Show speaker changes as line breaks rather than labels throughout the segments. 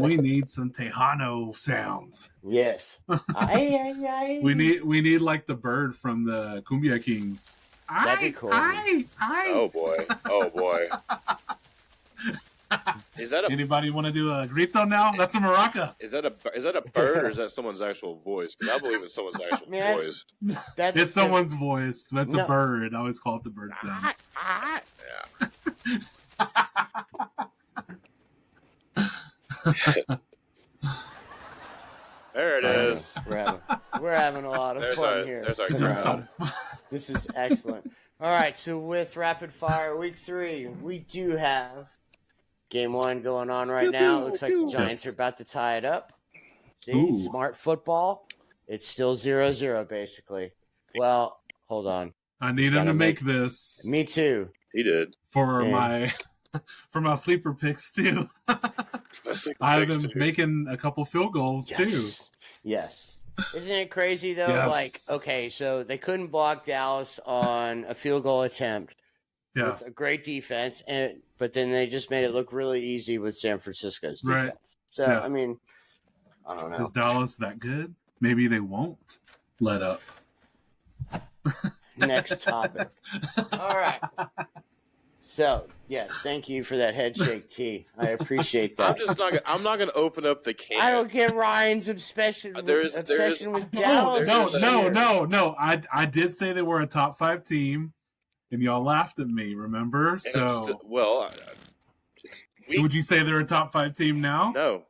We need some Tejano sounds.
Yes. Ay.
We need like the bird from the Cumbia Kings.
That'd be cool.
Oh boy. Is that
anybody want to do a grito now? That's a maraca.
Is that a bird or is that someo's actual voice? Because I believe it's someone's actual voice.
It's someone's voice. That's a bird. I always call it the bird sound.
There it is.
We're having a lot of fun here.
There's our crowd.
This is excellent. All right, so with Rapid Fire Week 3, we do have Game 1 going on right now. It looks like the Giants are about to tie it up. See, smart football. It's still 0-0, basically. Well, hold on.
I need him to make this.
Me too.
He did.
For my sleeper picks, too. I've been making a couple field goals, too.
Yes. Isn't it crazy, though?
Yes.
Like, okay, so they couldn't block Dallas on a field goal attempt with a great defense, but then they just made it look really easy with San Francisco's defense.
Right.
So, I mean, I don't know.
Is Dallas that good? Maybe they won't let up.
Next topic. All right. So, yes, thank you for that head shake, T. I appreciate that.
I'm not gonna open up the can.
I don't get Ryan's obsession with Dallas.
No. I did say they were a top 5 team, and y'all laughed at me. Remember? Would you say they're a top 5 team now?
No.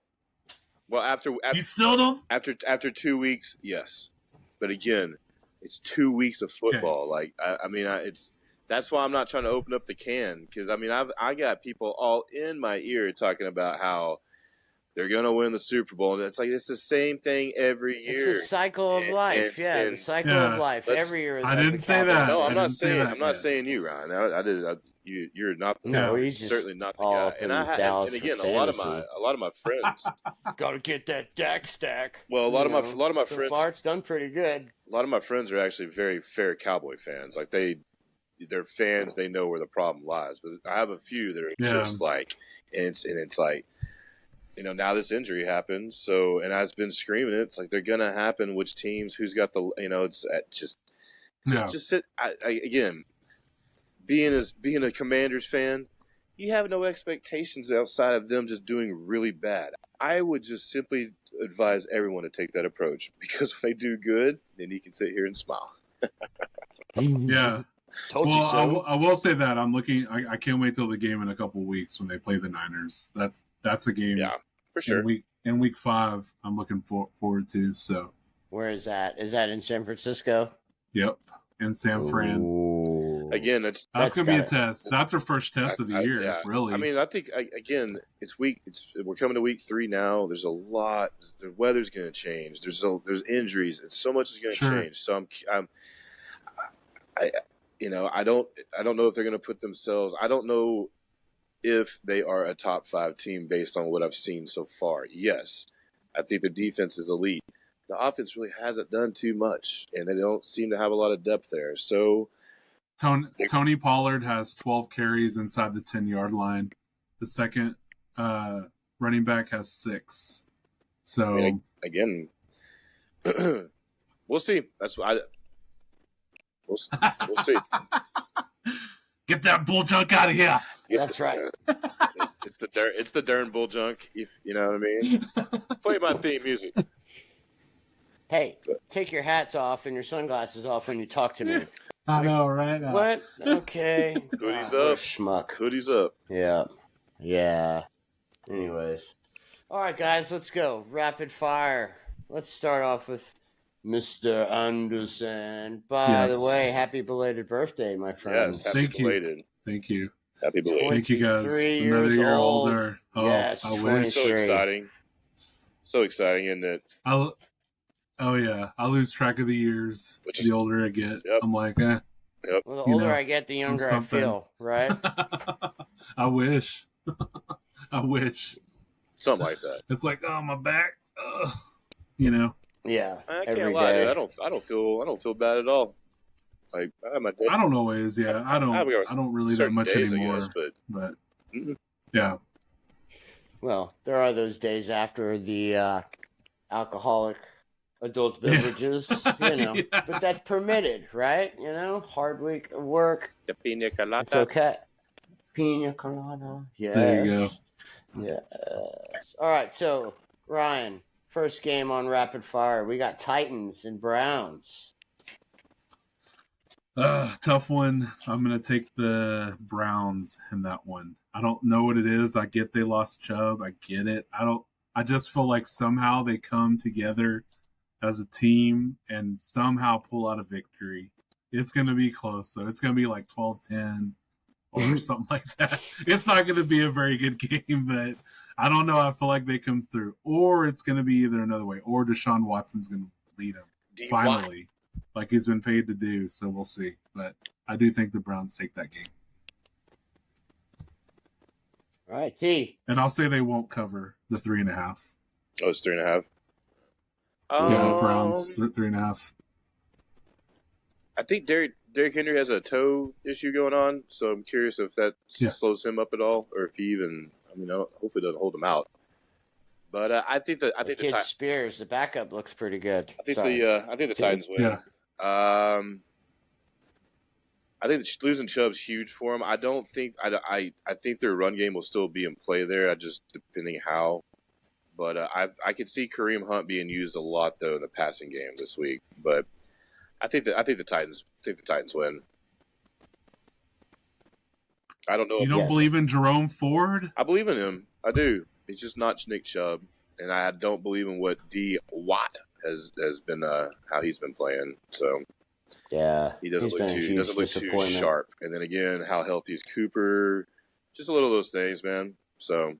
Well, after
you still don't.
After 2 weeks, yes. But again, it's 2 weeks of football.
Okay.
Like that's why I'm not trying to open up the can, because I got people all in my ear talking about how they're gonna win the Super Bowl, and it's the same thing every year.
It's a cycle of life, the cycle of life every year.
I didn't say that.
No, I'm not saying you, Ryan. You're not.
No, he's
certainly not the guy. And again, a lot of my friends
got to get that Dak stack.
Well, a lot of my friends.
Fart's done pretty good.
A lot of my friends are actually very fair Cowboy fans. Like they're fans. They know where the problem lies. But I have a few that are just like, and it's like, now this injury happens. So, and I've been screaming it. It's like they're gonna happen. Which teams? Who's got the? It's just sit. Again, being a Commanders fan, you have no expectations outside of them just doing really bad. I would just simply advise everyone to take that approach, because when they do good, then you can sit here and smile.
Yeah.
Told you so.
I will say that I'm looking. I can't wait till the game in a couple weeks when they play the Niners. That's a game.
Yeah, for sure.
In week 5, I'm looking forward to. So
where is that? Is that in San Francisco?
Yep, in San Fran.
Ooh.
Again,
that's going to be a test. That's our first test of the year.
Yeah.
Really.
I mean, I think again, we're coming to week 3 now. There's a lot. The weather's going to change. There's injuries, and so much is going to change. So I don't know if they're going to put themselves. I don't know if they are a top 5 team based on what I've seen so far. Yes, I think the defense is elite. The offense really hasn't done too much, and they don't seem to have a lot of depth there. So
Tony Pollard has 12 carries inside the 10-yard line. The second running back has 6. So
again, we'll see. We'll see.
Get that bull junk out of here.
That's right.
It's the darn bull junk. If you know what I mean. Play my theme music.
Hey, take your hats off and your sunglasses off when you talk to me.
I know, right?
What? Okay.
Hoodies up.
Schmuck.
Hoodies up.
Yeah. Anyways. All right, guys, let's go. Rapid fire. Let's start off with Mr. Anderson. By the way, happy belated birthday, my friend.
Yes, happy belated.
Thank you.
Happy belated.
Thank you, guys. Another year older. Oh,
yes,
I wish.
So exciting. So exciting, isn't it?
I lose track of the years the older I get.
Yep.
I'm like,
Yep.
Well, the older I get, the younger I feel, right?
I wish. I wish.
Something like that.
It's like, oh, my back.
Yeah.
I can't lie, dude. I don't feel bad at all. Like I have my day.
I don't always. Yeah, I don't really that much
days,
anymore.
I guess, but
yeah.
Well, there are those days after the alcoholic adult beverages,
Yeah.
but that's permitted, right? Hard week of work.
The pina colada.
It's okay. Pina colada. Yes.
There you go.
Yes. All right, so Ryan, first game on Rapid Fire. We got Titans and Browns.
Tough one. I'm going to take the Browns in that one. I don't know what it is. I get they lost Chubb. I get it. I just feel like somehow they come together as a team and somehow pull out a victory. It's going to be close, so it's going to be like 12-10 or something like that. It's not going to be a very good game, but I don't know. I feel like they come through. Or it's going to be either another way, or Deshaun Watson's going to lead them finally, like he's been paid to do, so we'll see. But I do think the Browns take that game.
All right, T.
And I'll say they won't cover the 3.5.
Oh, it's 3.5.
Yeah, Browns 3.5.
I think Derrick Henry has a toe issue going on, so I'm curious if that slows him up at all, or if he even, hopefully doesn't hold him out. But I think the
Spears, the backup, looks pretty good.
I think the Titans win.
Yeah.
I think losing Chubb's huge for him. I don't think I think their run game will still be in play there. Just depending how. But I could see Kareem Hunt being used a lot though in the passing game this week. But I think the Titans win. I don't know.
You don't believe in Jerome Ford?
I believe in him. I do. He's just not Nick Chubb, and I don't believe in what D. Watt has been how he's been playing. So
yeah,
he doesn't look too sharp. And then again, how healthy is Cooper? Just a little of those things, man. So.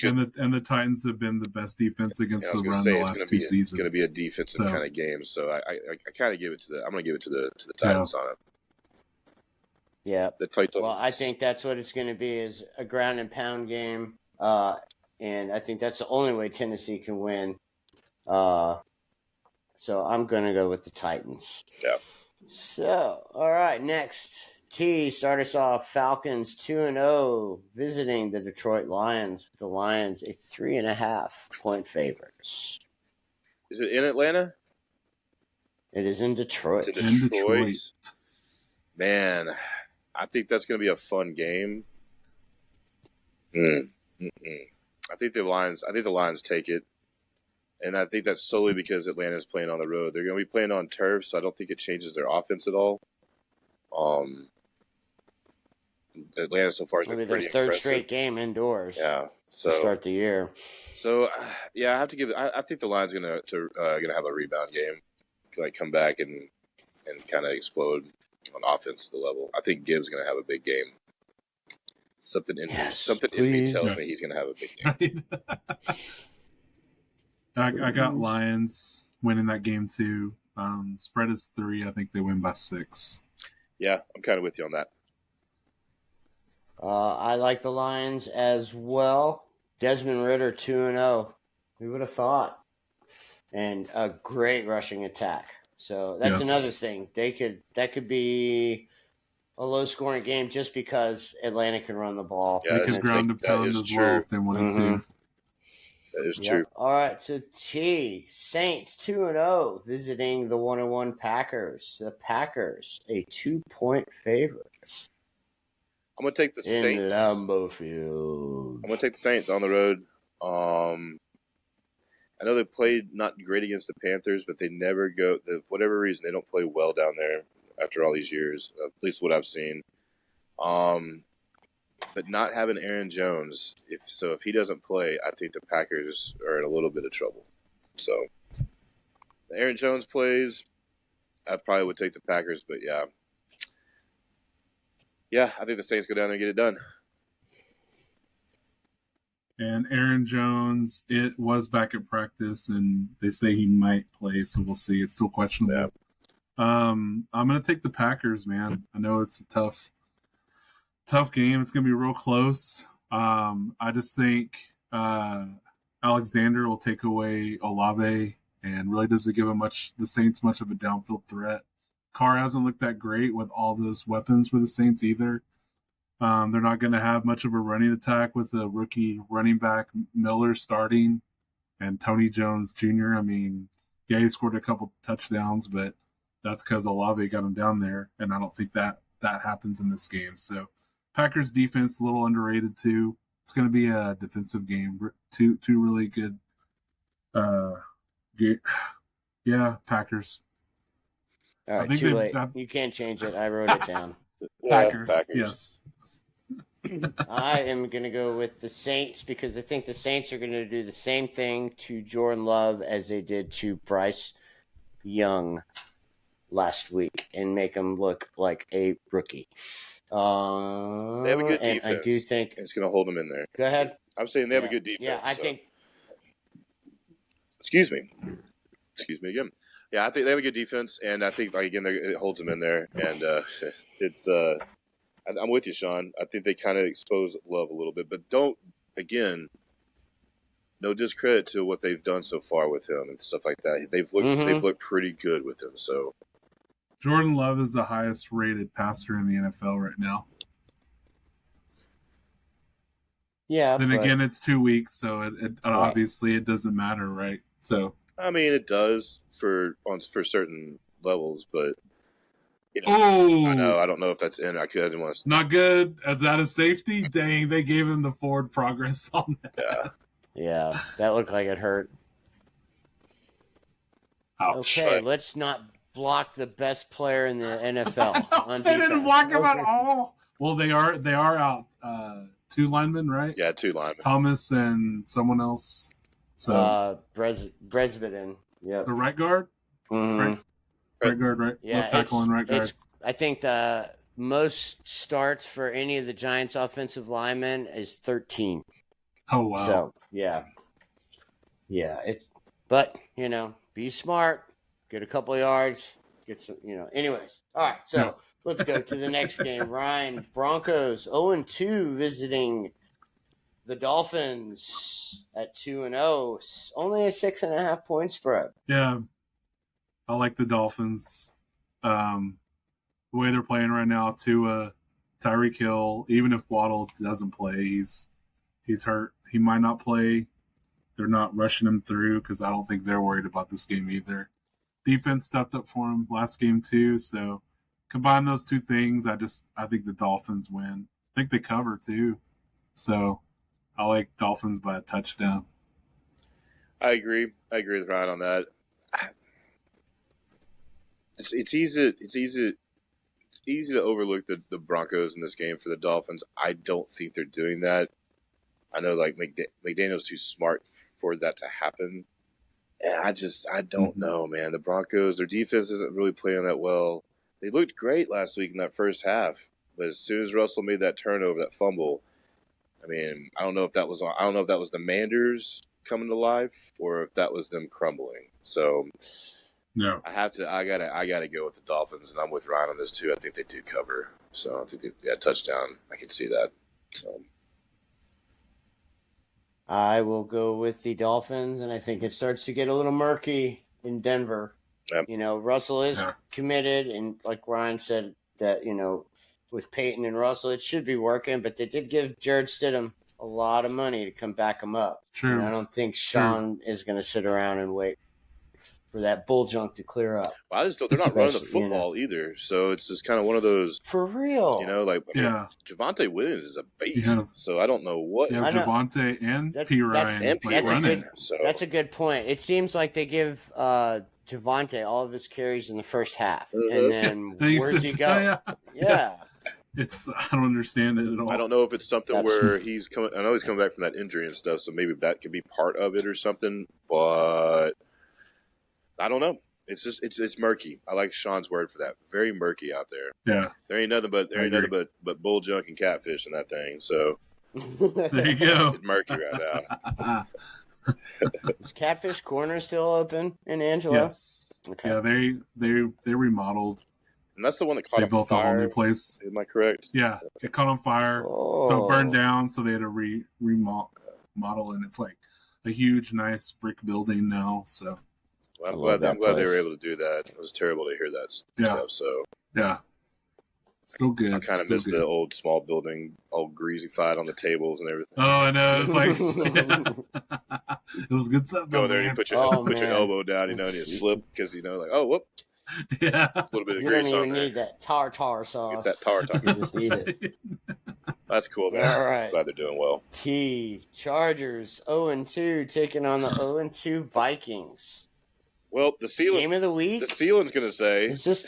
And the Titans have been the best defense against the run the last 2 seasons.
It's going to be a defensive kind of game, so I kind of give it to I'm going to give it to the Titans on it.
Yeah.
The Titans.
Well, I think that's what it's going to be, is a ground and pound game, and I think that's the only way Tennessee can win. So I'm going to go with the Titans.
Yeah.
So, all right, next. T, start us off. Falcons 2-0, visiting the Detroit Lions. The Lions a 3.5-point favorites.
Is it in Atlanta?
It is in Detroit.
It's in Detroit. Man, I think that's going to be a fun game. I think the Lions take it, and I think that's solely because Atlanta's playing on the road. They're going to be playing on turf, so I don't think it changes their offense at all. Atlanta so far has been pretty impressive.
Third straight game indoors.
Yeah, so
to start the year.
So I have to give it. I think the Lions gonna have a rebound game, like come back and kind of explode on offense to the level. I think Gibbs gonna have a big game. Something in me tells me he's gonna have a big game.
I got Lions winning that game too. Spread is 3. I think they win by 6.
Yeah, I'm kind of with you on that.
I like the Lions as well. Desmond Ridder 2-0. Who would have thought? And a great rushing attack. So that's another thing. That could be a low scoring game just because Atlanta can run the ball.
Yeah, because ground and pound as well if they wanted to.
That is true.
All right, so T, Saints 2-0, visiting the 1-1 Packers. The Packers a 2-point favorite.
I'm gonna take the Saints.
In Lambeau Field.
I'm gonna take the Saints on the road. I know they played not great against the Panthers, but they never go. For whatever reason, they don't play well down there after all these years. At least what I've seen. But not having Aaron Jones, if he doesn't play, I think the Packers are in a little bit of trouble. So, if Aaron Jones plays, I probably would take the Packers. But yeah, I think the Saints go down there and get it done.
And Aaron Jones, it was back at practice, and they say he might play, so we'll see. It's still questionable.
Yeah.
I'm going to take the Packers, man. I know it's a tough game. It's going to be real close. I just think Alexander will take away Olave and really doesn't give the Saints much of a downfield threat. Carr hasn't looked that great with all those weapons for the Saints either. They're not going to have much of a running attack with the rookie running back Miller starting and Tony Jones Jr. I mean, yeah, he scored a couple touchdowns, but that's because Olave got him down there, and I don't think that happens in this game. So Packers defense a little underrated too. It's going to be a defensive game. Two really good. Yeah, Packers.
All right, too late. You can't change it. I wrote it down.
Packers. Yes.
I am going to go with the Saints because I think the Saints are going to do the same thing to Jordan Love as they did to Bryce Young last week and make him look like a rookie.
They have a good defense.
I do think
it's going to hold them in there.
Go ahead.
I'm saying they have a good defense.
Yeah, I think.
Excuse me again. Yeah, I think they have a good defense, and I think it holds them in there, and it's. I'm with you, Sean. I think they kind of expose Love a little bit, but no discredit to what they've done so far with him and stuff like that. They've looked pretty good with him. So
Jordan Love is the highest rated passer in the NFL right now.
Yeah.
Then again, it's 2 weeks, so it obviously it doesn't matter, right? So
I mean, it does for certain levels, but.
Oh,
I know. I don't know if that's in. I didn't want to.
Not good. Is that a safety? Dang, they gave him the forward progress on
that.
Yeah, that looked like it hurt.
Ouch.
Okay, let's not block the best player in the NFL. On
they didn't block him at all. Well, they are out. 2 linemen, right?
Yeah, 2 linemen.
Thomas and someone else. So
Bresbiden. Yeah.
The right guard.
Mm-hmm.
Right. Right guard, right?
Yeah,
left tackle and right guard.
I think the most starts for any of the Giants' offensive linemen is 13.
Oh wow!
So yeah. But be smart, get a couple of yards, get some. Anyways, all right. So let's go to the next game. Ryan, Broncos 0-2 visiting the Dolphins at 2-0. Only a 6.5 point spread.
Yeah. I like the Dolphins. The way they're playing right now, Tua, Tyreek Hill, even if Waddle doesn't play, he's hurt. He might not play. They're not rushing him through because I don't think they're worried about this game either. Defense stepped up for him last game too, so combine those two things, I think the Dolphins win. I think they cover too. So I like Dolphins by a touchdown.
I agree with Ryan on that. It's easy to overlook the Broncos in this game for the Dolphins. I don't think they're doing that. I know McDaniel's too smart for that to happen. And I don't know, man. The Broncos, their defense isn't really playing that well. They looked great last week in that first half, but as soon as Russell made that turnover, that fumble, I mean, I don't know if that was the Manders coming to life or if that was them crumbling. So
no,
I gotta go with the Dolphins, and I'm with Ryan on this too. I think they do cover, so I think touchdown. I can see that. So
I will go with the Dolphins, and I think it starts to get a little murky in Denver.
Yep.
Russell is committed, and like Ryan said, that with Peyton and Russell, it should be working. But they did give Jared Stidham a lot of money to come back him up.
True.
And I don't think Sean is going to sit around and wait for that bull junk to clear up.
Well, they're not running the football either, so it's just kind of one of those.
For real.
Javonte Williams is a beast, so I don't know what.
Yeah, Javonte and P. Ryan.
That's a good point. It seems like they give Javonte all of his carries in the first half, and then where's he go? Yeah.
I don't understand it at all.
I don't know if it's something where he's coming. I know he's coming back from that injury and stuff, so maybe that could be part of it or something. But I don't know. It's murky. I like Sean's word for that. Very murky out there.
Yeah.
There ain't nothing but bull junk and catfish in that thing. So
there you go.
It's murky right now.
Is Catfish Corner still open in Angelo?
Yes. Okay. Yeah, they remodeled.
And that's the one that caught on fire. They built a whole new
place.
Am I correct?
Yeah, it caught on fire, so it burned down. So they had to remodel, and it's like a huge, nice brick building now. So
I'm glad they were able to do that. It was terrible to hear that stuff. So
yeah, Still good.
I kind of miss the old small building, old greasy fight on the tables and everything.
Oh, I know. It's like it was good stuff.
Go there, and you put your elbow down, and you slip because like, oh, whoop.
Yeah,
a little bit of
you
grease
don't
on
even
there.
need that tartar sauce.
Get that tartar.
You just eat it.
That's cool, man.
All right.
Glad they're doing well.
Chargers 0-2 taking on the 0-2 Vikings.
Well, the ceiling
game of the week.
The ceiling's gonna say.
It's just.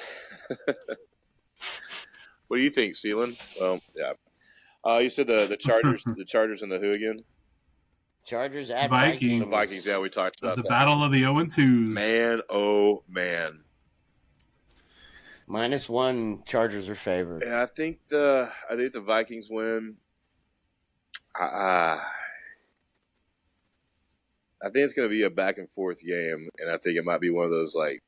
What do you think, Sealand? Well, yeah. You said the Chargers, the Chargers, and the who again?
Chargers at
Vikings.
The Vikings. Yeah, we talked about
the
that.
battle of the 0-2s.
Man, oh man.
-1. Chargers are favored.
Yeah, I think the Vikings win. I think it's going to be a back and forth game, and I think it might be one of those like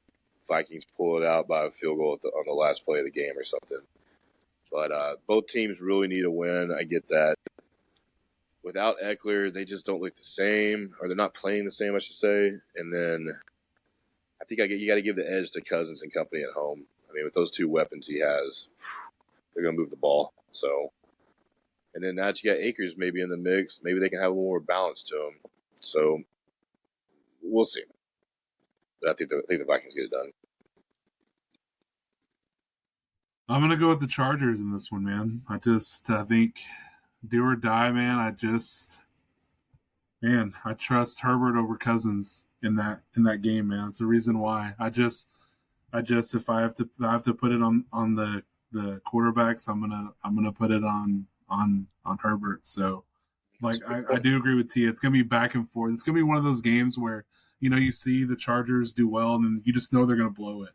Vikings pull it out by a field goal on the last play of the game or something. But both teams really need a win. I get that. Without Eckler, they just don't look the same, or they're not playing the same, I should say. And then I think you got to give the edge to Cousins and company at home. I mean, with those two weapons he has, they're going to move the ball. So, and then now that you got Akers maybe in the mix, maybe they can have a little more balance to them. So, we'll see. But I think the Vikings get it done.
I'm going to go with the Chargers in this one, man. I think do or die, man. I trust Herbert over Cousins in that game, man. It's the reason why. I just if I have to put it on the quarterbacks, I'm gonna put it on Herbert. So like I do agree with T. It's gonna be back and forth. It's gonna be one of those games where you see the Chargers do well and then you just know they're gonna blow it.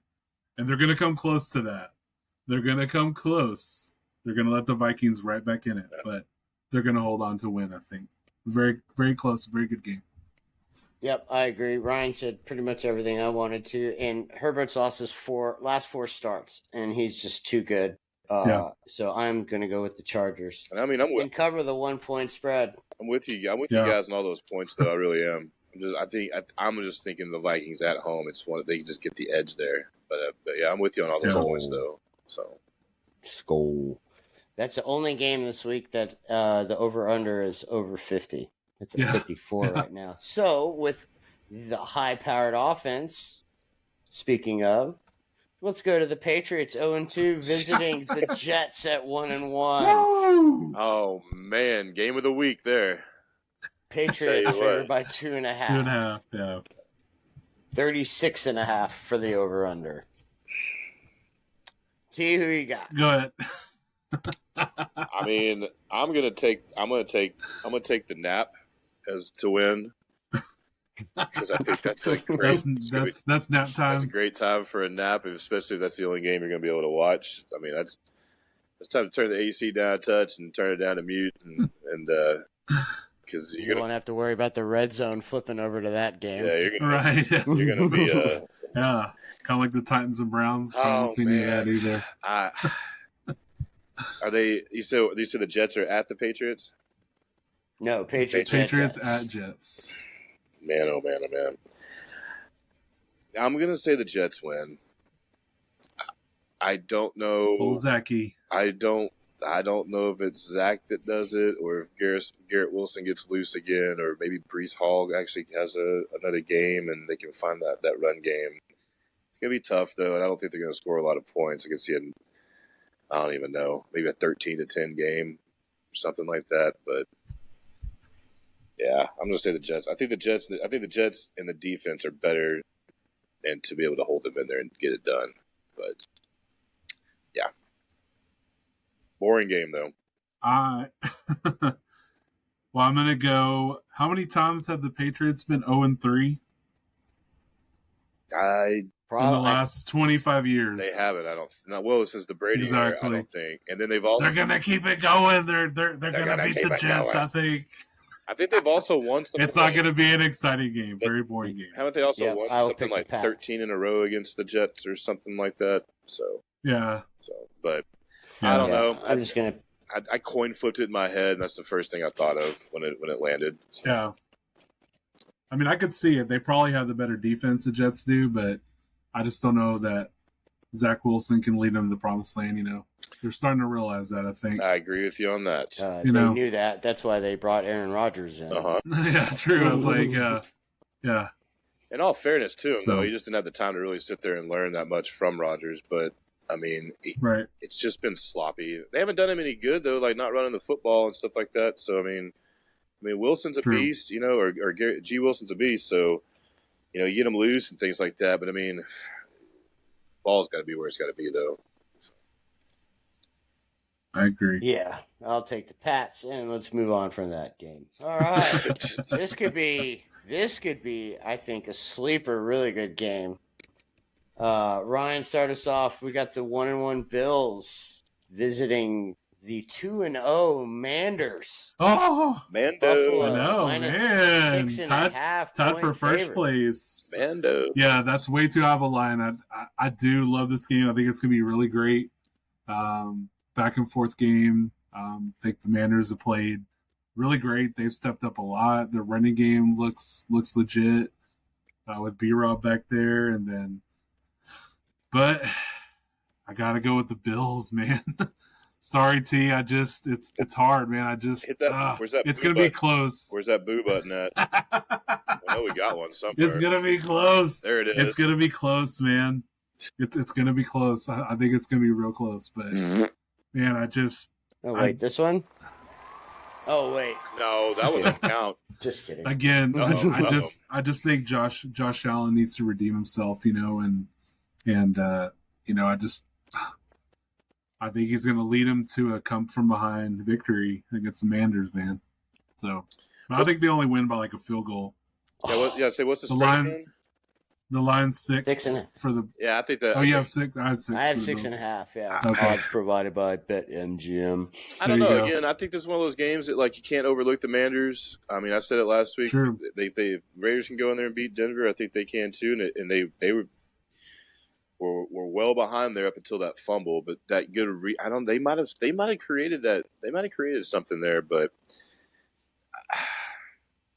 And they're gonna come close to that. They're gonna come close. They're gonna let the Vikings right back in it, but they're gonna hold on to win, I think. Very, very close, very good game.
Yep, I agree. Ryan said pretty much everything I wanted to, and Herbert's lost his last four starts, and he's just too good. So I'm going to go with the Chargers.
And I mean, I'm with
and cover the 1 point spread.
I'm with you. I'm with you guys on all those points, though. I really am. I'm just thinking the Vikings at home. It's one they just get the edge there. But yeah, I'm with you on all those points, though. So,
Skull. That's the only game this week that the over/under is over 50. It's at 54 right now. So, with the high-powered offense, speaking of, let's go to the Patriots 0-2, visiting the Jets at 1-1.
Oh, man. Game of the week there.
Patriots favored by 2.5.
2.5, yeah.
36.5 for the over/under. T, who you got?
Go ahead.
I mean, I'm gonna take the nap as to win because I think that's a great.
That's nap time.
That's a great time for a nap, especially if that's the only game you're gonna be able to watch. I mean, it's time to turn the AC down a touch and turn it down to mute, and because
you won't have to worry about the red zone flipping over to that game.
Yeah, you're gonna be
yeah, kind of like the Titans and Browns. Probably seen that either.
Are they? You said the Jets are at the Patriots?
No, Patriots
at Jets.
Man, oh man, oh man. I'm gonna say the Jets win. I don't know.
Old Zachy.
I don't know if it's Zach that does it or if Garrett Wilson gets loose again, or maybe Breece Hall actually has another game and they can find that run game. It's gonna be tough though, and I don't think they're gonna score a lot of points. I can see I don't even know, maybe a 13-10 game or something like that. But yeah, I'm gonna say the Jets. I think the Jets and the defense are better, and to be able to hold them in there and get it done. But yeah, boring game though.
Well, I'm gonna go. How many times have the Patriots been 0-3? In the last 25 years.
They haven't. Well, since the Brady era, I don't think. And then they've also.
They're gonna keep it going. They're gonna beat the Jets. I think.
I think they've also won something.
It's not gonna be an exciting game. Very boring game.
Haven't they also won something like 13 in a row against the Jets or something like that? So.
Yeah.
But I don't know.
I'm just gonna.
I coin flipped it in my head, and that's the first thing I thought of when it landed. So.
Yeah. I mean, I could see it. They probably have the better defense the Jets do, but I just don't know that Zach Wilson can lead them to the promised land, They're starting to realize that, I think.
I agree with you on that.
They knew that. That's why they brought Aaron Rodgers in.
Yeah, true. I was like, yeah.
In all fairness to him, though, he just didn't have the time to really sit there and learn that much from Rodgers. But, I mean, it's just been sloppy. They haven't done him any good, though, like not running the football and stuff like that. So, I mean, Wilson's a beast, or G. Wilson's a beast. So, you get him loose and things like that. But, I mean, ball's got to be where it's got to be, though.
I agree.
Yeah, I'll take the Pats, and let's move on from that game. All right. This could be, I think, a sleeper, really good game. Ryan, start us off. We got the 1-1 Bills visiting the 2-0 Manders.
Oh,
Mando!
I know, man.
6.5
tied for first place.
Mando.
Yeah, that's way too high of a line. I do love this game. I think it's gonna be really great. Back and forth game. I think the Manders have played really great. They've stepped up a lot. Their running game looks legit with B-Rob back there, but I gotta go with the Bills, man. Sorry, T. It's hard, man.
Hit that. Where's that?
It's gonna be close.
Where's that boo button at? I know we got one somewhere.
It's gonna be close.
There it is.
It's gonna be close, man. It's gonna be close. I think it's gonna be real close, but. Man,
Oh, wait, this one? Oh, wait.
No, that one doesn't count.
Just kidding.
Again, I just think Josh Allen needs to redeem himself, and I think he's going to lead him to a come from behind victory against the Manders, man. So, but I think they only win by like a field goal.
Yeah, what's the spread again?
The line's 6 for the.
Yeah, I think that.
Oh, you have 6. I had 6.
I have 6.5. Yeah.
Okay.
Odds provided by BetMGM.
I don't know. Again, I think this is one of those games that you can't overlook the Manders. I mean, I said it last week.
Sure.
They Raiders can go in there and beat Denver. I think they can too, and they were well behind there up until that fumble. But that good. They might have created that. They might have created something there, but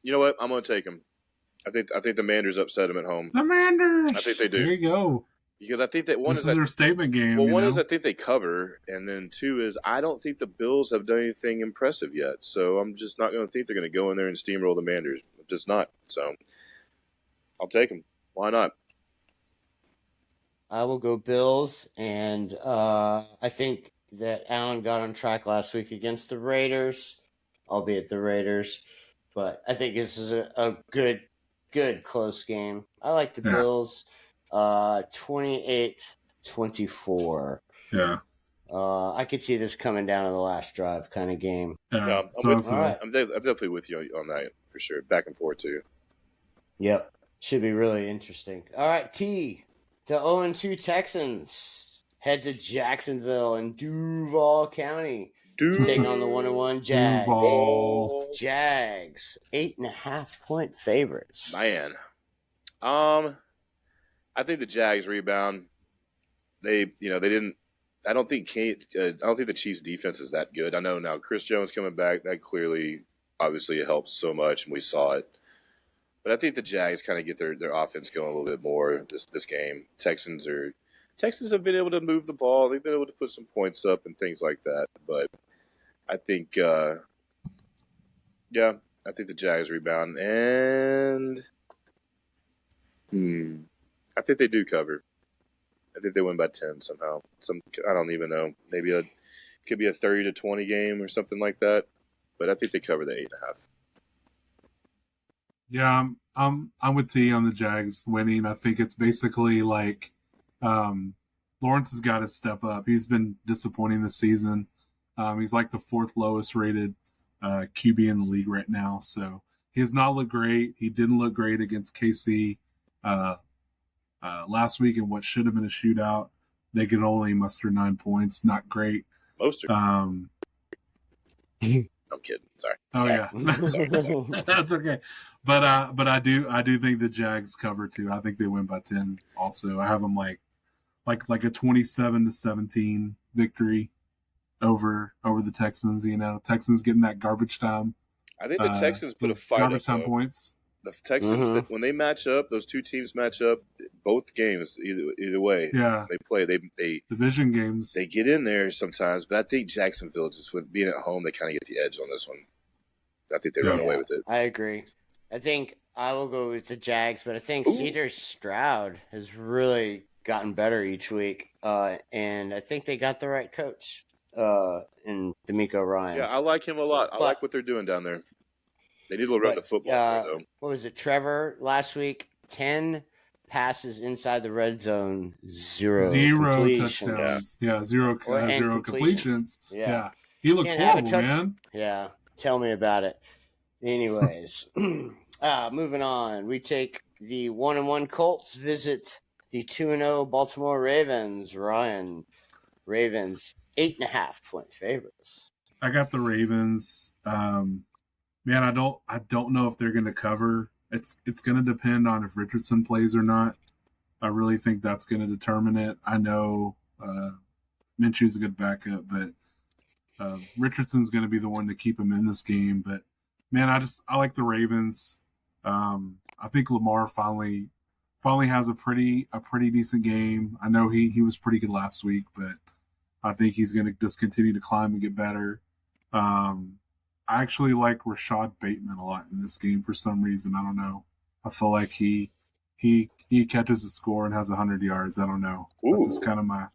you know what? I'm going to take them. I think the Manders upset them at home.
The Manders.
I think they do.
There you go.
Because I think that
this is their statement game.
Well, one is I think they cover, and then 2 is I don't think the Bills have done anything impressive yet. So I'm just not going to think they're going to go in there and steamroll the Manders. I'm just not. So I'll take them. Why not?
I will go Bills, and I think that Allen got on track last week against the Raiders, albeit the Raiders. But I think this is a good close game. I like the Bills. 28-24.
Yeah.
I could see this coming down to the last drive kind of game.
Yeah, I'm definitely with you on that for sure. Back and forth too.
Yep. Should be really interesting. All right, T. The 0-2 Texans head to Jacksonville in Duval County. Taking on the 1-1 Jags.
Duval.
Jags, 8.5-point favorites.
Man, I think the Jags rebound. They didn't. I don't think the Chiefs' defense is that good. I know now Chris Jones coming back. That clearly, obviously, it helps so much, and we saw it. But I think the Jags kind of get their offense going a little bit more this game. Texans have been able to move the ball. They've been able to put some points up and things like that. But I think, I think the Jags rebound. And I think they do cover. I think they win by 10 somehow. I don't even know. Maybe it could be a 30-20 game or something like that. But I think they cover the 8.5.
Yeah, I'm with T on the Jags winning. I think it's basically like Lawrence has got to step up. He's been disappointing this season. He's like the 4th lowest rated QB in the league right now. So he has not looked great. He didn't look great against KC last week in what should have been a shootout. They could only muster 9 points. Not great.
I'm kidding. Sorry.
Oh yeah,
sorry.
That's okay. But I do think the Jags cover too. I think they win by 10. Also, I have them like a 27-17 victory over the Texans. Texans getting that garbage time.
I think the Texans put a fight
garbage
up.
Time points.
The Texans, when they match up, those two teams match up. both games either way.
Yeah,
They play. They
division games.
They get in there sometimes, but I think Jacksonville just with being at home, they kind of get the edge on this one. I think they run away with it.
I agree. I think I will go with the Jags, but I think C.J. Stroud has really gotten better each week, and I think they got the right coach in D'Amico Ryans.
Yeah, I like him a lot. I like what they're doing down there. They need to run the football, though.
What was it, Trevor? Last week, 10 passes inside the red zone, zero
touchdowns. Yeah, zero completions. Yeah. He looked horrible, man.
Yeah, tell me about it. Anyways, moving on. We take the 1-1 Colts visit the 2-0 Baltimore Ravens. Ryan, Ravens 8.5-point favorites.
I got the Ravens. Man, I don't know if they're going to cover. It's going to depend on if Richardson plays or not. I really think that's going to determine it. I know Minshew's a good backup, but Richardson's going to be the one to keep him in this game. But man, I like the Ravens. I think Lamar finally has a pretty decent game. I know he was pretty good last week, but I think he's going to just continue to climb and get better. I actually like Rashad Bateman a lot in this game for some reason. I don't know. I feel like he catches a score and has 100 yards. I don't know. That's just kind of my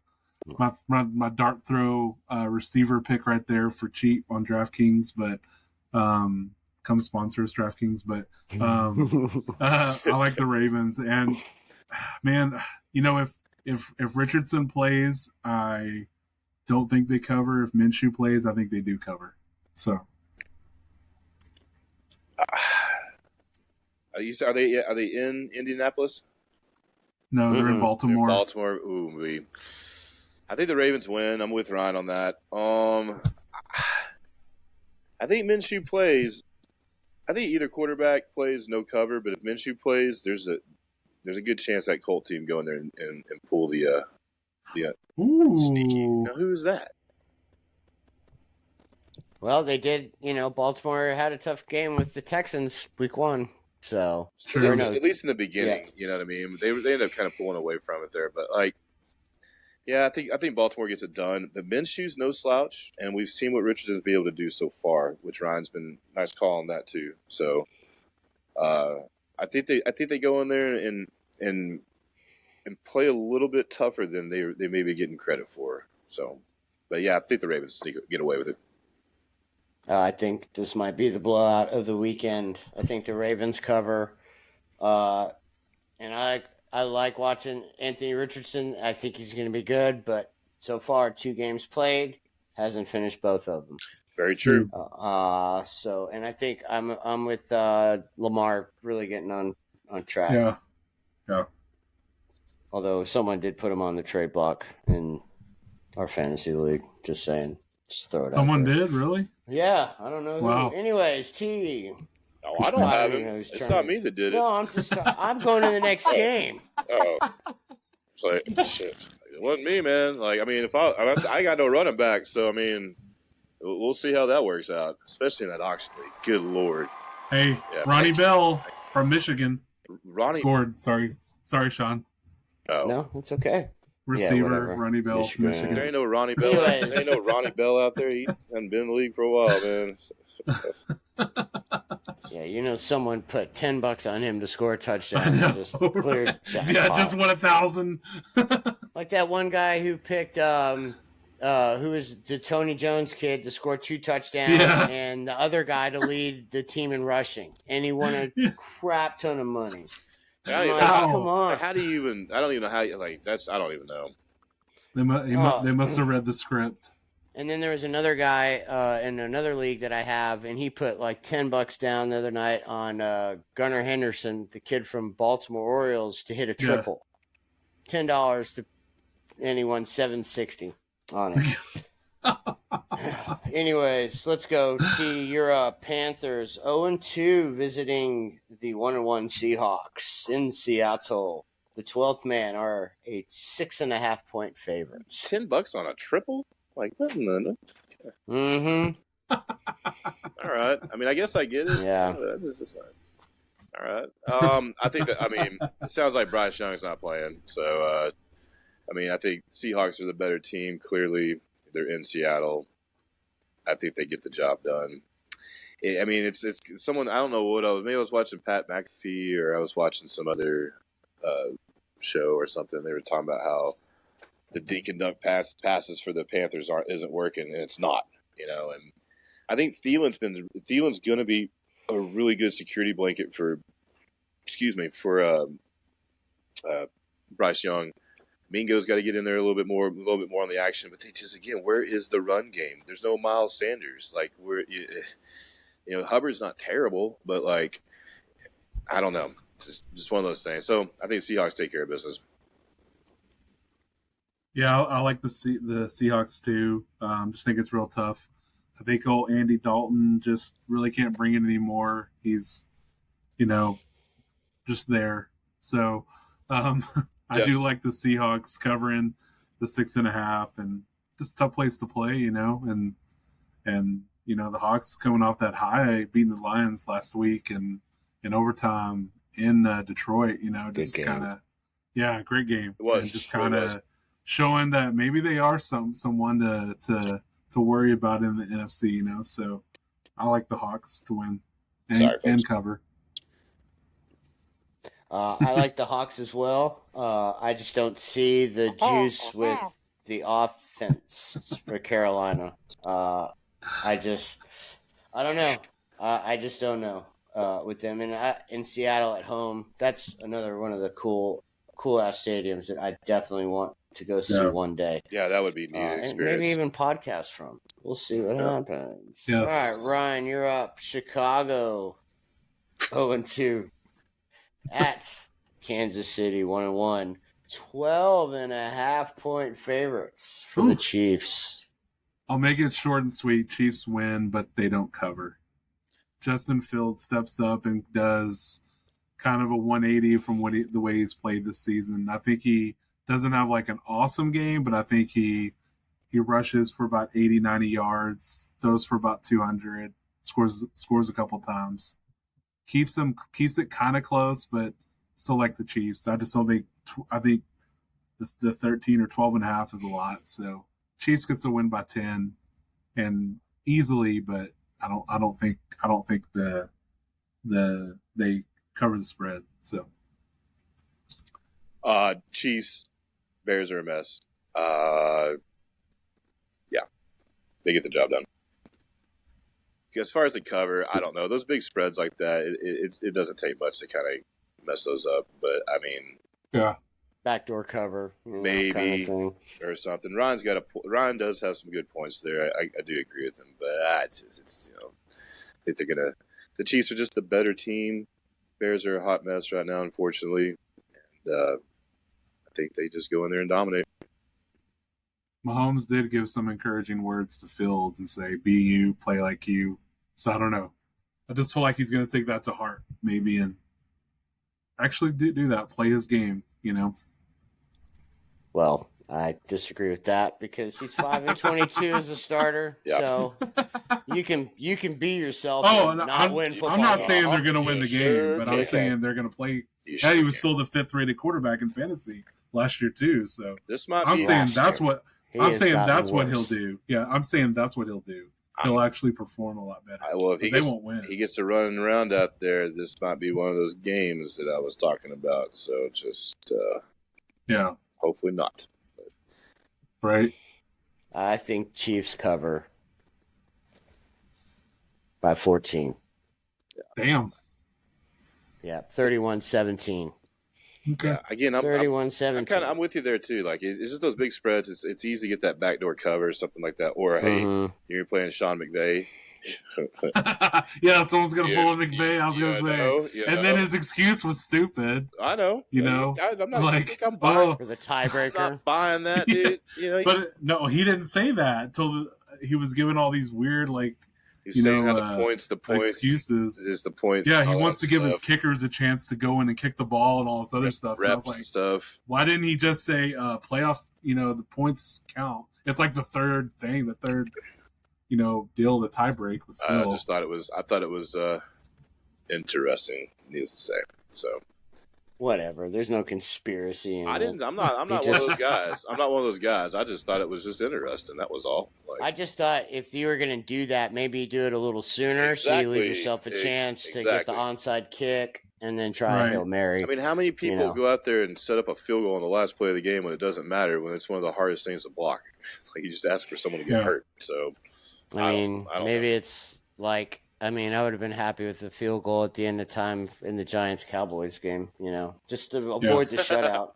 dart throw receiver pick right there for cheap on DraftKings, but come sponsor us, DraftKings. But I like the Ravens, and man, if Richardson plays, I don't think they cover. If Minshew plays, I think they do cover. So.
Are they in Indianapolis?
No, they're in Baltimore.
They're in Baltimore. Ooh, I think the Ravens win. I'm with Ryan on that. I think Minshew plays. I think either quarterback plays no cover, but if Minshew plays, there's a good chance that Colt team go in there and pull the sneaky. Now, who is that?
Well, they did. Baltimore had a tough game with the Texans week 1. So
at least in the beginning, you know what I mean. They ended up kind of pulling away from it there, but I think Baltimore gets it done. But Minshew's no slouch, and we've seen what Richardson's been able to do so far, which Ryan's been nice call on that too. So I think they go in there and play a little bit tougher than they may be getting credit for. So, but yeah, I think the Ravens get away with it.
I think this might be the blowout of the weekend. I think the Ravens cover. And I like watching Anthony Richardson. I think he's going to be good, but so far 2 games played, hasn't finished both of them.
Very true.
And I think I'm with Lamar really getting on track.
Yeah.
Although someone did put him on the trade block in our fantasy league. Just saying. Just throw it
Someone
out there.
did, really?
Yeah, I don't know
Wow.
who. Anyways, T.
Oh, I don't have him. It's not me that did it.
No, I'm going to the next game.
Oh, it's like shit. It wasn't me, man. If I got no running back, so we'll see how that works out, especially in that auction league. Good lord.
Hey, yeah, Ronnie Bell from Michigan scored. Sorry, Sean.
Oh.
No, it's okay.
Receiver Ronnie Bell from Michigan.
There ain't no Ronnie Bell. There ain't no Ronnie Bell out there. He hasn't been in the league for a while, man.
Yeah, someone put $10 on him to score a touchdown and just cleared jackpot.
Yeah, just won 1,000.
Like that one guy who picked who was the Tony Jones kid to score 2 touchdowns and the other guy to lead the team in rushing, and he won a crap ton of money. Come on!
How do you even? I don't even know how. That's. I don't even know.
They must have read the script.
And then there was another guy in another league that I have, and he put like $10 down the other night on Gunnar Henderson, the kid from Baltimore Orioles, to hit a triple. $10 to anyone, $760 on it. Anyways, let's go. T, you're Panthers 0-2 visiting the 1-1 Seahawks in Seattle. The 12th man are a 6.5-point favorites.
$10 on a triple? Like, what in the...
Mm-hmm.
All right. I guess I get it.
Yeah.
All right. I think that, I mean, it sounds like Bryce Young's not playing. So, I mean, I think Seahawks are the better team. Clearly, they're in Seattle. I think they get the job done. I mean, it's someone, I don't know what maybe I was watching Pat McAfee or I was watching some other show or something. They were talking about how the dink and dunk passes for the Panthers isn't working, and it's not, and I think Thielen's going to be a really good security blanket for Bryce Young. Mingo's got to get in there a little bit more on the action, but they just, again, where is the run game? There's no Miles Sanders. Like, Hubbard's not terrible, but like, I don't know, just one of those things. So I think the Seahawks take care of business.
Yeah, I like the Seahawks too. Just think it's real tough. I think old Andy Dalton just really can't bring it anymore. He's, just there. So I do like the Seahawks covering the 6.5, and just a tough place to play, and the Hawks coming off that high, beating the Lions last week and in overtime in Detroit, just kind of, great game.
It was.
And just kind of showing that maybe they are someone to worry about in the NFC, So I like the Hawks to win and cover.
I like the Hawks as well. I just don't see the juice with the offense for Carolina. I don't know. I just don't know with them. And in Seattle at home, that's another one of the cool ass stadiums that I definitely want to go see one day.
Yeah, that would be a neat experience.
Maybe even podcast from. We'll see what happens.
Yes.
All right, Ryan, you're up. Chicago 0-2 at Kansas City 1-1. 12.5-point favorites for the Chiefs.
I'll make it short and sweet. Chiefs win, but they don't cover. Justin Fields steps up and does kind of a 180 from the way he's played this season. I think he doesn't have like an awesome game, but I think he rushes for about 80, 90 yards, throws for about 200, scores a couple times. Keeps it kind of close, but still like the Chiefs. I just don't think I think the 13 or 12.5 is a lot. So Chiefs gets a win by 10 and easily, but I don't think they cover the spread. So
Chiefs, Bears are a mess. They get the job done. As far as the cover, I don't know. Those big spreads like that, it doesn't take much to kind of mess those up. But I mean,
backdoor cover,
maybe
kind of
or something. Ryan does have some good points there. I do agree with him, but it's I think the Chiefs are just the better team. Bears are a hot mess right now, unfortunately, and I think they just go in there and dominate.
Mahomes did give some encouraging words to Fields and say, "Be you, play like you." So I don't know. I just feel like he's going to take that to heart, maybe, and actually do that. Play his game,
Well, I disagree with that because he's 5-22 as a starter.
Yeah.
So you can be yourself and not win football.
I'm not saying they're going to win the game, but I'm
can.
saying they're going to play. Yeah, he was still the 5th-rated quarterback in fantasy last year too. So
this might
I'm
be
saying that's what
worse.
he'll do. Yeah, I'm saying that's what he'll do. He'll actually perform a lot better.
Well, if
they won't win.
He gets to run around out there. This might be one of those games that I was talking about. So just hopefully not.
Right.
I think Chiefs cover by 14.
Damn.
Yeah, 31-17.
Okay.
Yeah, again, I'm
31-17.
I'm with you there too. Like it's just those big spreads. It's easy to get that backdoor cover or something like that. Or hey, you're playing Sean McVay.
Yeah, someone's gonna pull a McVay. I was gonna say, and then his excuse was stupid.
I know. I'm not
for the tiebreaker.
I'm not buying that, dude.
But no, he didn't say that until he was giving all these weird
He's saying how the points
excuses
is the points.
Yeah, he wants to give his kickers a chance to go in and kick the ball and all this other stuff.
Reps
and
stuff.
Why didn't he just say playoff? The points count. It's like the third deal, the tiebreak.
I thought it was interesting, needless to say. So
whatever. There's no conspiracy. I'm
not one of those guys. I'm not one of those guys. I just thought it was just interesting. That was all.
I just thought if you were going to do that, maybe do it a little sooner, so you leave yourself a chance to get the onside kick and then try a Hail Mary.
I mean, how many people go out there and set up a field goal on the last play of the game when it doesn't matter, when it's one of the hardest things to block? It's like you just ask for someone to get hurt. So,
I mean, maybe it's like, I would have been happy with the field goal at the end of time in the Giants-Cowboys game, just to avoid the shutout.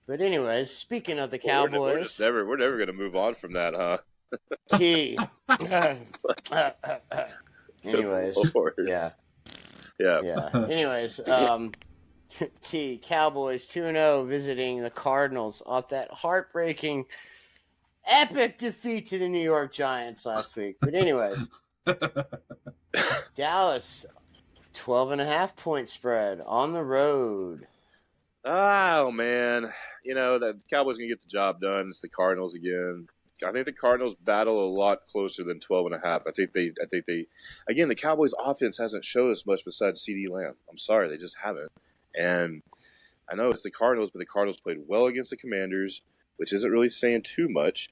But anyways, speaking of the Cowboys,
we're never going to move on from that, huh?
T. Anyways, yeah. Anyways, T. Cowboys 2-0 visiting the Cardinals off that heartbreaking, epic defeat to the New York Giants last week. But anyways, Dallas 12.5 point spread on the road.
Oh man, the Cowboys gonna get the job done. It's the Cardinals again. I think the Cardinals battle a lot closer than 12.5. I think they again, the Cowboys offense hasn't showed us much besides CeeDee Lamb. I'm sorry, they just haven't. And I know it's the Cardinals, but the Cardinals played well against the Commanders, which isn't really saying too much.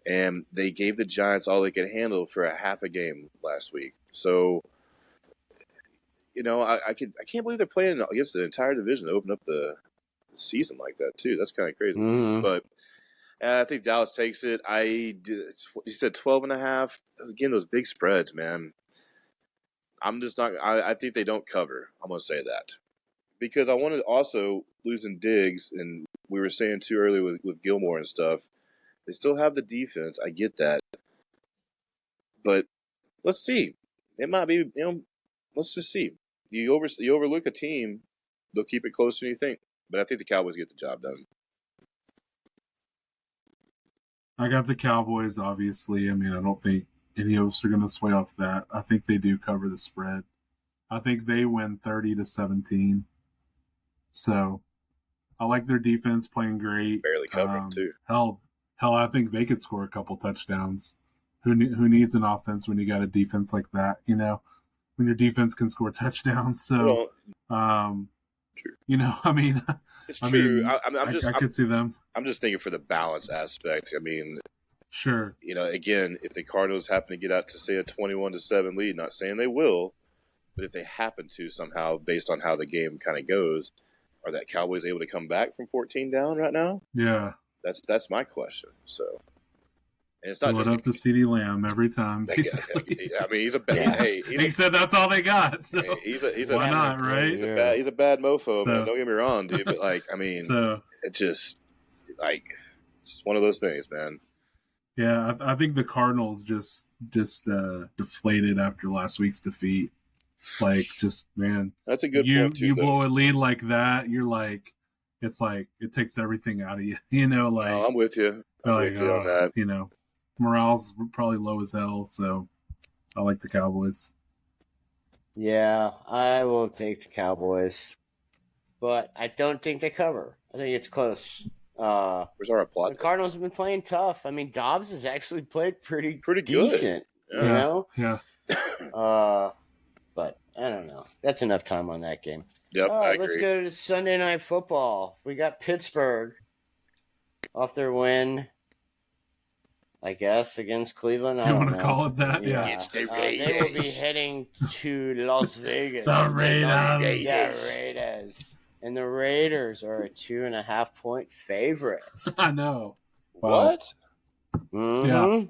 And they gave the Giants all they could handle for a half a game last week. So, I can't believe they're playing against the entire division to open up the season like that too. That's kind of crazy.
Mm-hmm.
But I think Dallas takes it. You said 12.5. Again, those big spreads, man. I'm just not. I think they don't cover. I'm gonna say that because I wanted also losing Diggs, and we were saying too early with Gilmore and stuff. They still have the defense. I get that, but let's see. It might be. Let's just see. You overlook a team, they'll keep it closer than you think. But I think the Cowboys get the job done.
I got the Cowboys, obviously. I don't think any of us are going to sway off that. I think they do cover the spread. I think they win 30-17. So I like their defense playing great.
Barely covering, too.
Hell, I think they could score a couple touchdowns. Who needs an offense when you got a defense like that, When your defense can score touchdowns. So,
true.
It's
true.
I could see them.
I'm just thinking for the balance aspect.
Sure.
Again, if the Cardinals happen to get out to say a 21-7 lead, not saying they will, but if they happen to somehow, based on how the game kind of goes, are that Cowboys able to come back from 14 down right now?
Yeah.
That's my question. So, and it's not
just up to CeeDee Lamb every time. Basically.
He's a bad. Hey,
he said that's all they got. So
he's
why not, right?
He's a bad mofo, man. Don't get me wrong, dude. But it's just one of those things, man.
Yeah, I think the Cardinals just deflated after last week's defeat. Man,
that's a good point too.
You blow a lead like that, you're like, it's like it takes everything out of you.
No, I'm with you. I'm with you on that.
Morale's probably low as hell, so I like the Cowboys.
Yeah, I will take the Cowboys, but I don't think they cover. I think it's close.
Where's our plot?
The Cardinals have been playing tough. Dobbs has actually played pretty decent.
Good.
Yeah.
But I don't know. That's enough time on that game.
Yep,
all right,
I agree.
let's go to Sunday Night Football. We got Pittsburgh off their win, I guess, against Cleveland.
You want to call it that? Yeah.
They will be heading to Las Vegas.
The Raiders.
The Raiders. And the Raiders are a 2.5 point favorites.
I know.
Wow. What?
Mm-hmm.
Yeah.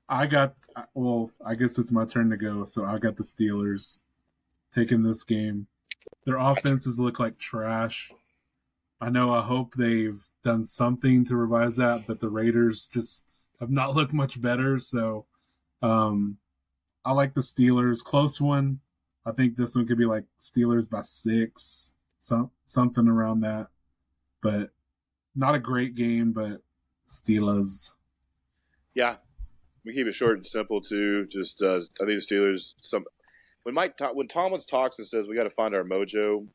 I guess it's my turn to go. So I got the Steelers taking this game. Their offenses look like trash. I hope they've done something to revise that, but the Raiders just have not looked much better. So I like the Steelers. Close one. I think this one could be like Steelers by 6, something around that. But not a great game, but Steelers.
Yeah. We keep it short and simple too. Just I think the Steelers. When Tomlin talks and says we got to find our mojo,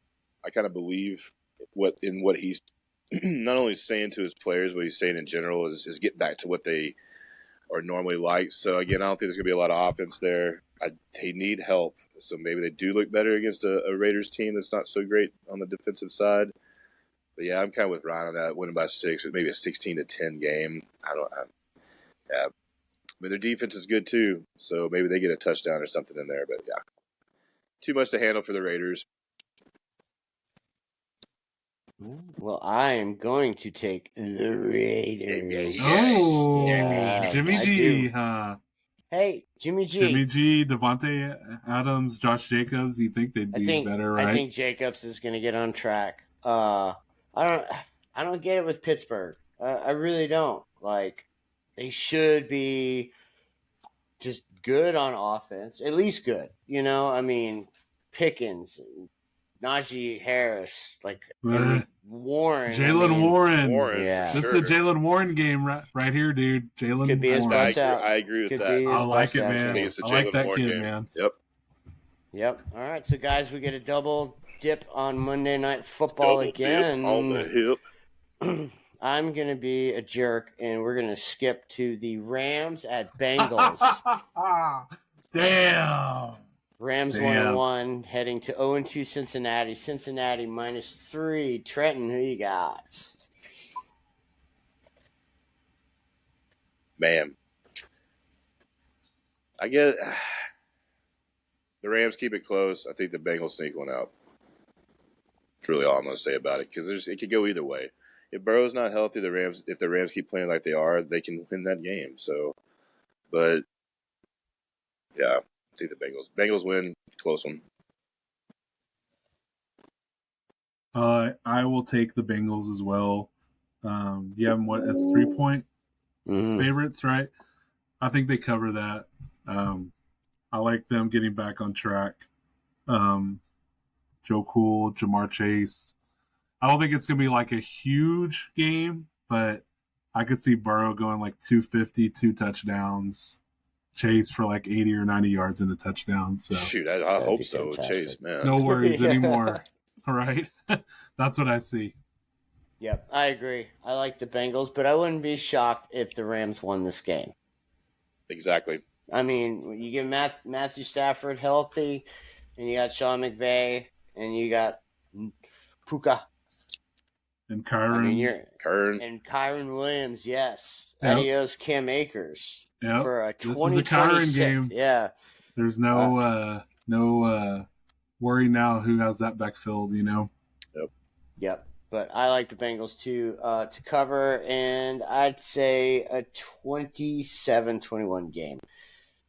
I kind of believe what he's not only saying to his players, but he's saying in general is get back to what they are normally like. So again, I don't think there's gonna be a lot of offense there. They need help. So maybe they do look better against a Raiders team that's not so great on the defensive side. But yeah, I'm kind of with Ryan on that, winning by 6, maybe a 16-10 game. Yeah. But their defense is good too, so maybe they get a touchdown or something in there. But yeah, too much to handle for the Raiders.
Well, I am going to take the Raiders.
Oh,
Yeah,
Jimmy
I
G,
do.
huh?
Hey, Jimmy G.
Jimmy G, Devontae Adams, Josh Jacobs. You think they'd be better, right?
I think Jacobs is going to get on track. I don't get it with Pittsburgh. I really don't. Like, they should be just good on offense, at least good. You know, I mean, Pickens, Najee Harris, like Warren.
Jaylen Warren.
Yeah.
This is a Jaylen Warren game right here, dude. Jaylen
could be his
Warren.
best out.
I agree with that.
I like it, man.
I
like that kid,
game.
man.
Yep.
All right, so guys, we get a double dip on Monday Night Football
double
again.
Dip on the hip.
I'm going to be a jerk, and we're going to skip to the Rams at Bengals.
Damn.
Rams 1-1, heading to 0-2 Cincinnati. Cincinnati -3. Trenton, who you got?
Man. I get the Rams keep it close. I think the Bengals sneak one out. That's really all I'm going to say about it, because it could go either way. If Burrow's not healthy, if the Rams keep playing like they are, they can win that game. So, but yeah, I think the Bengals win, close one.
I will take the Bengals as well. You have them as 3-point favorites, right? I think they cover that. I like them getting back on track. Joe Cool, Jamar Chase. I don't think it's going to be like a huge game, but I could see Burrow going like 250, 2 touchdowns, Chase for like 80 or 90 yards in a touchdown. So
shoot, I hope so. Fantastic. Chase, man.
No worries anymore. All right. That's what I see.
Yep, I agree. I like the Bengals, but I wouldn't be shocked if the Rams won this game.
Exactly.
I mean, you get Matthew Stafford healthy, and you got Sean McVay, and you got Puka.
And Kyron.
And Kyron Williams, yes. Yep. Adios, Cam Akers.
Yep.
For a 2026.
This is a Kyron game.
Yeah.
There's no worry now who has that backfield, you know?
Yep. But I like the Bengals to cover, and I'd say a 27-21 game.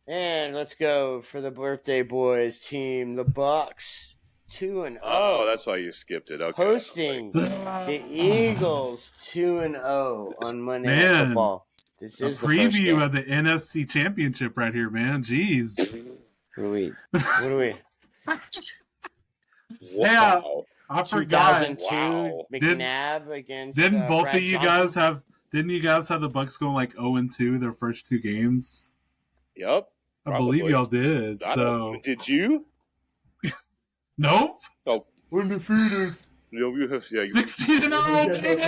And let's go for the birthday boys team, the Bucks. 2-0.
Oh, that's why you skipped it. Okay.
Hosting the Eagles 2-0 on Monday Night Football. This is
a preview of the NFC Championship right here, man. Jeez.
What do we?
Wow.
Yeah, I forgot.
2002
Wow.
McNabb against.
Didn't both
Brad
of you
Johnson?
guys have? Didn't you guys have the Bucks going like 0-2 their first 2 games?
Yep.
I believe y'all did.
Did you?
Nope.
Oh,
undefeated.
No, you have
16-0, baby.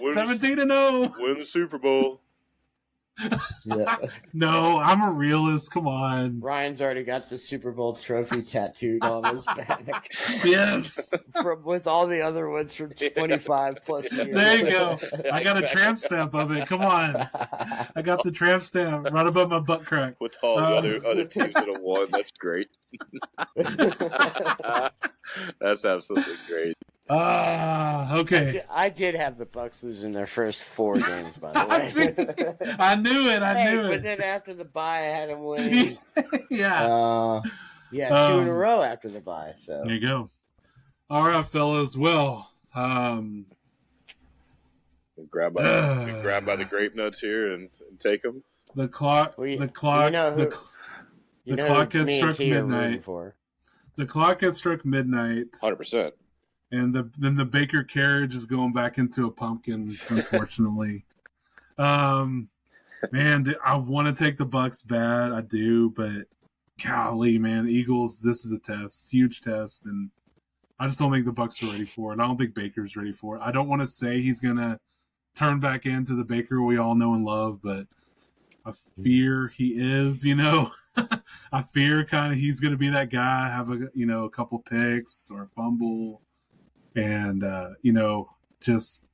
17-0.
Win the Super Bowl.
Yeah.
No, I'm a realist. Come on.
Ryan's already got the Super Bowl trophy tattooed on his back.
Yes.
With all the other ones from 25 plus years.
There you go. I got a tramp stamp of it. Come on. I got the tramp stamp right above my butt crack.
With all the other teams that have won. That's great. That's absolutely great.
Okay.
I did have the Bucks losing their first 4 games, by the
way. I knew it. I knew it.
But then after the bye, I had them winning.
Yeah.
2 in a row after the bye. So
there you go. All right, fellas. Well,
grab by the grape nuts here and take them.
The clock. The clock. The clock has struck midnight. The clock has struck midnight.
100%.
And then the Baker carriage is going back into a pumpkin, unfortunately. Man, I want to take the Bucks bad. I do, but golly, man, Eagles, this is a test, huge test, and I just don't think the Bucks are ready for it. I don't think Baker's ready for it. I don't want to say he's going to turn back into the Baker we all know and love, but I fear he is, you know. I fear kind of he's going to be that guy, have a couple picks or a fumble, and just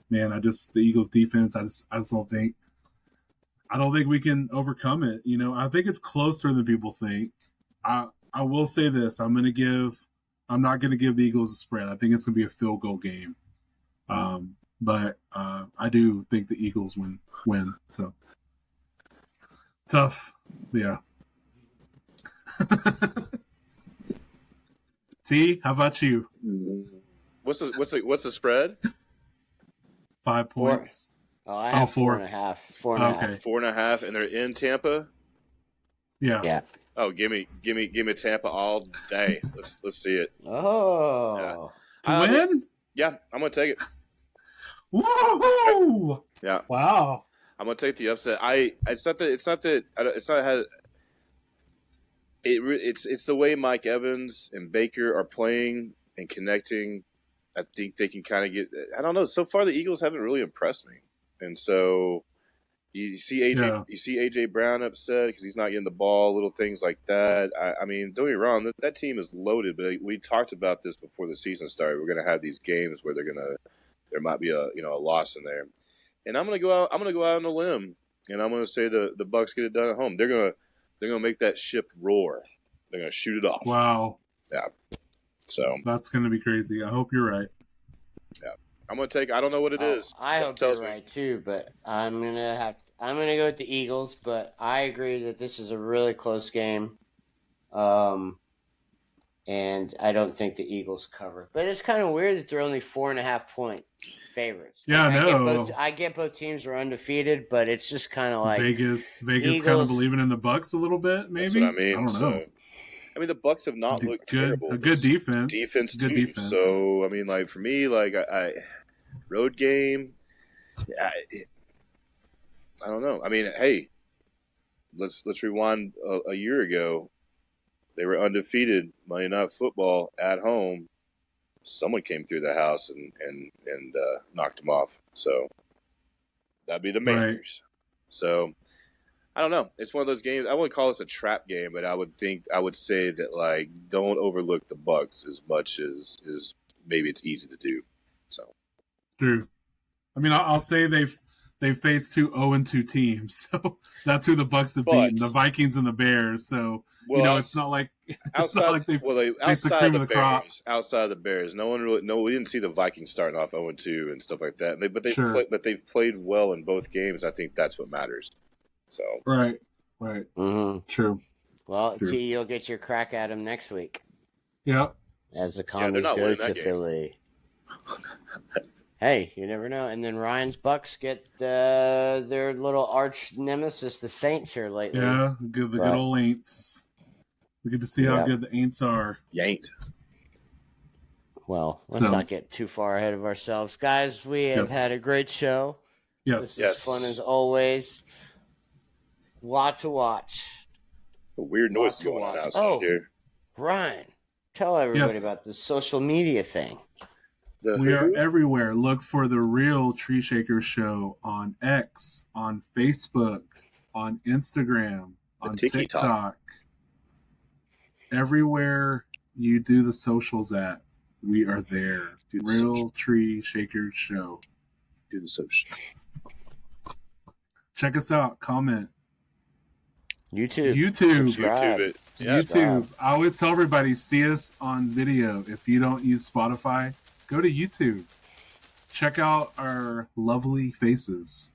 man, the Eagles defense. I just don't think we can overcome it. I think it's closer than people think. I will say this: I'm not going to give the Eagles a spread. I think it's going to be a field goal game. But I do think the Eagles win. So tough, yeah. T, how about you?
What's the spread?
5 points.
I have 4.5. 4.5.
4.5, and they're in Tampa.
Yeah.
Oh, give me Tampa all day. Let's see it.
Oh,
to win?
Yeah, I'm gonna take it.
Woohoo!
Yeah.
Wow.
I'm gonna take the upset. It's the way Mike Evans and Baker are playing and connecting. I think they can kind of get. I don't know. So far, the Eagles haven't really impressed me, and so you see AJ Brown upset because he's not getting the ball. Little things like that. I mean, don't get me wrong. That team is loaded, but we talked about this before the season started. We're gonna have these games where there might be a loss in there, and I'm gonna go out on a limb, and I'm gonna say the Bucs get it done at home. They're gonna make that ship roar. They're gonna shoot it off.
Wow.
Yeah. So
that's gonna be crazy. I hope you're right.
Yeah. I'm gonna take. I don't know what it is.
I hope you're right too, but I'm gonna go with the Eagles. But I agree that this is a really close game. And I don't think the Eagles cover. But it's kind of weird that they're only 4.5 point favorites.
Yeah,
I get both teams are undefeated, but it's just kind of like
Vegas
Eagles,
kind of believing in the Bucs a little bit, maybe.
That's what I mean.
I don't know.
I mean, the Bucs have not looked terrible.
A good defense.
Good defense. So I mean, like for me, like I road game. I don't know. I mean, hey, let's rewind a year ago. They were undefeated Monday Night Football at home. Someone came through the house and knocked them off. So that'd be the Mariners. Right. So I don't know. It's one of those games. I wouldn't call this a trap game, but I would say that like don't overlook the Bucs as much as maybe it's easy to do. So
true. I mean, I'll say they've faced 2 0-2 teams, so that's who the Bucs have beaten: the Vikings and the Bears. So it's not like they've faced the cream of the crop.
Outside of the Bears, we didn't see the Vikings starting off 0-2 and stuff like that. But they've played well in both games. I think that's what matters. So
right,
mm-hmm.
True.
Well, T, you'll get your crack at them next week.
Yeah,
as the Commies go to Philly. Hey, you never know. And then Ryan's Bucks get their little arch nemesis, the Saints, here lately.
Yeah, good old Aints. We get to see how good the Aints are.
Yanked.
Well, let's not get too far ahead of ourselves. Guys, we have had a great show.
Yes.
This is fun as always. Lot to watch.
A weird noise going on outside here.
Ryan, tell everybody about the social media thing.
We are everywhere. Look for the Real Tree Shaker Show on X, on Facebook, on Instagram, on TikTok. Everywhere you do the socials at, we are there. Real Tree Shaker Show.
Do the social.
Check us out. Comment.
YouTube.
Subscribe. YouTube it.
Yeah, YouTube. I always tell everybody, see us on video. If you don't use Spotify, go to YouTube. Check out our lovely faces.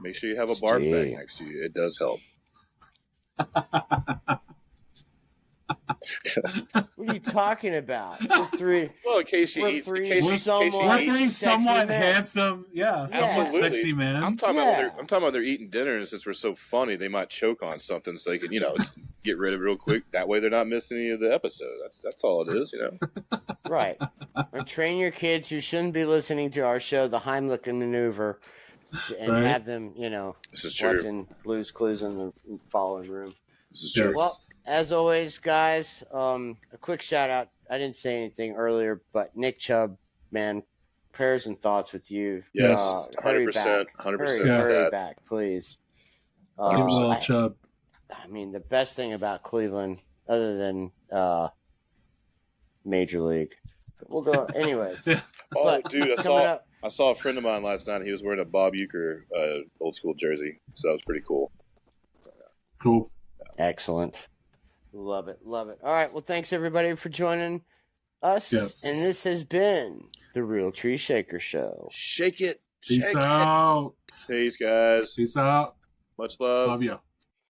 Make sure you have a barf bag next to you. It does help.
What are you talking about?
Well, in case you eat,
we're three somewhat handsome, somewhat sexy men.
I'm talking about they're eating dinner, and since we're so funny, they might choke on something so they can, just get rid of it real quick. That way, they're not missing any of the episodes. That's all it is,
Right. Or train your kids who shouldn't be listening to our show, the Heimlich maneuver, and have them,
this is true.
Watching Blue's Clues in the following room.
This is true.
Well, as always, guys, a quick shout out. I didn't say anything earlier, but Nick Chubb, man, prayers and thoughts with you.
Yes, 100%.
100%. Hurry back, please.
Chubb.
I mean, the best thing about Cleveland, other than Major League, we'll go anyways.
Yeah.
Oh, dude,
up,
I saw a friend of mine last night. He was wearing a Bob Uecker old school jersey, so that was pretty cool.
Cool.
Excellent. Love it. Love it. All right. Well, thanks everybody for joining us.
Yes.
And this has been the Real Tree Shaker Show.
Shake it.
Peace out.
Peace, guys.
Peace out.
Much love.
Love you.